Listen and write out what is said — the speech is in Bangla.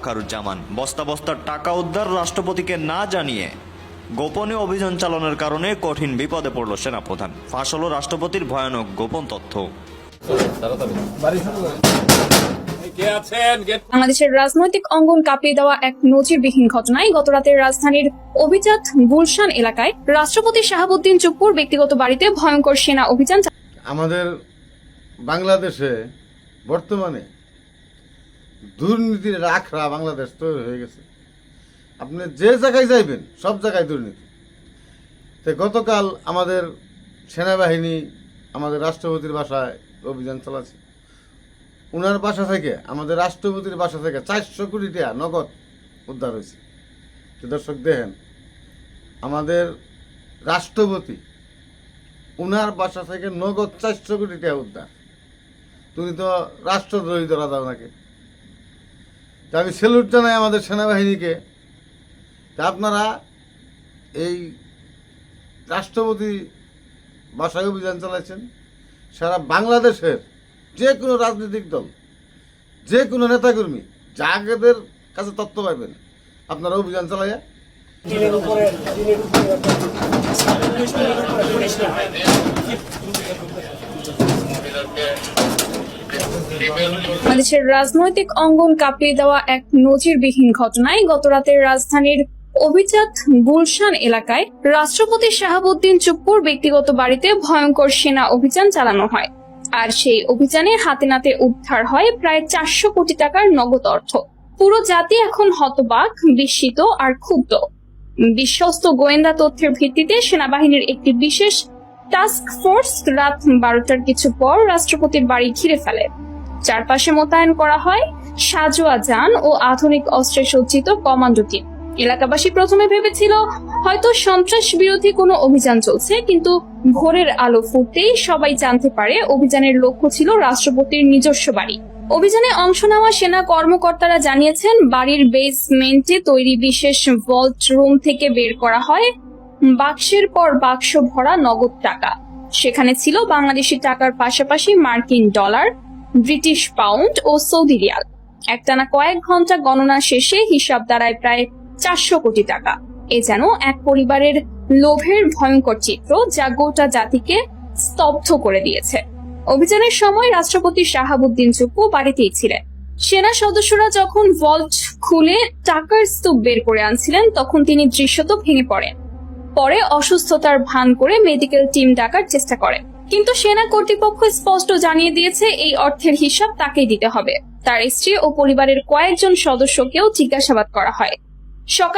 খারুজ্জামান বস্তা বস্তা টাকা উদ্ধার রাষ্ট্রপতিকে না জানিয়ে গোপনে অভিযান চালানোর কারণে কঠিন বিপদে পড়ল সেনাপ্রধান। ফাঁস হলো রাষ্ট্রপতির ভয়ানক গোপন তথ্য। বাংলাদেশের রাজনৈতিক অঙ্গন কাঁপিয়ে দেওয়া এক নজিরবিহীন ঘটনায় গতরাতে রাজধানীর অভিজাত গুলশান এলাকায় রাষ্ট্রপতি শাহাবুদ্দিন চুপ্পুর ব্যক্তিগত বাড়িতে ভয়ঙ্কর সেনা অভিযান। আমাদের বাংলাদেশে বর্তমানে দুর্নীতির আখড়া বাংলাদেশ তৈরি হয়ে গেছে। আপনি যে জায়গায় যাইবেন সব জায়গায় দুর্নীতি। তো গতকাল আমাদের সেনাবাহিনী আমাদের রাষ্ট্রপতির বাসায় অভিযান চালাচ্ছে। ওনার বাসা থেকে আমাদের রাষ্ট্রপতির বাসা থেকে 400 কোটি টাকা নগদ উদ্ধার হয়েছে। তো দর্শক দেখেন, আমাদের রাষ্ট্রপতি ওনার বাসা থেকে নগদ 400 কোটি টাকা উদ্ধার। তুমি তো রাষ্ট্রদ্রোহী ধরা দাও নাকি। তা আমি স্যালুট জানাই আমাদের সেনাবাহিনীকে। তা আপনারা এই রাষ্ট্রপতি বাসায় অভিযান চালাচ্ছেন। সারা বাংলাদেশের যে কোনো রাজনৈতিক দল, যে কোনো নেতাকর্মী যাদের কাছে তথ্য পাইবেন আপনারা অভিযান চালাইয়া বাংলাদেশের রাজনৈতিক অঙ্গন কাঁপিয়ে দেওয়া এক নজিরবিহীন ঘটনায় গতরাতে রাজধানীর অভিজাত গুলশান এলাকায় রাষ্ট্রপতি শাহাবুদ্দিন চুপ্পুর ব্যক্তিগত বাড়িতে ভয়ঙ্কর সেনা অভিযান চালানো হয়। আর সেই অভিযানে হাতে নাতে উদ্ধার হয় প্রায় 400 কোটি টাকার নগদ অর্থ। পুরো জাতি এখন হতবাক, বিস্মিত আর ক্ষুব্ধ। বিশ্বস্ত গোয়েন্দা তথ্যের ভিত্তিতে সেনাবাহিনীর একটি বিশেষ টাস্ক ফোর্স রাত 12টার কিছু পর রাষ্ট্রপতির বাড়ি ঘিরে ফেলে। চারপাশে মোতায়েন করা হয় সাজোয়া যান ও আধুনিক অস্ত্রে সজ্জিত কমান্ডো টিম। এলাকাবাসী প্রথমে ভেবেছিল হয়তো সন্ত্রাস বিরোধী কোনো অভিযান চলছে, কিন্তু ভোরের আলো ফুটতেই সবাই জানতে পারে অভিযানের লক্ষ্য ছিল রাষ্ট্রপতির নিজস্ব বাড়ি। অভিযানে অংশ নেওয়া সেনা কর্মকর্তারা জানিয়েছেন, বাড়ির বেসমেন্টে তৈরি বিশেষ ভল্ট রুম থেকে বের করা হয় বাক্সের পর বাক্স ভরা নগদ টাকা। সেখানে ছিল বাংলাদেশি টাকার পাশাপাশি মার্কিন ডলার, ব্রিটিশ পাউন্ড ও সৌদি রিয়াল। একটানা কয়েক ঘন্টা গণনা শেষে হিসাব দাঁড়ায় প্রায় 400 কোটি টাকা। এ যেন এক পরিবারের লোভের ভয়ঙ্কর চিত্র, যা গোটা জাতিকে স্তব্ধ করে দিয়েছে। অভিযানের সময় রাষ্ট্রপতি শাহাবুদ্দিন চুপ্পু বাড়িতেই ছিলেন। সেনা সদস্যরা যখন ভল্ট খুলে টাকার স্তূপ বের করে আনছিলেন, তখন তিনি দৃশ্যত ভেঙে পড়েন। পরে অসুস্থতার ভান করে মেডিকেল টিম ডাকার চেষ্টা করেন, কিন্তু সেনা কর্তৃপক্ষ স্পষ্ট জানিয়ে দিয়েছে এই অর্থের হিসাব তাকেই দিতে হবে। তার স্ত্রী ও পরিবারের কয়েকজন সদস্যকেও জিজ্ঞাসাবাদ করা হয়। সকালে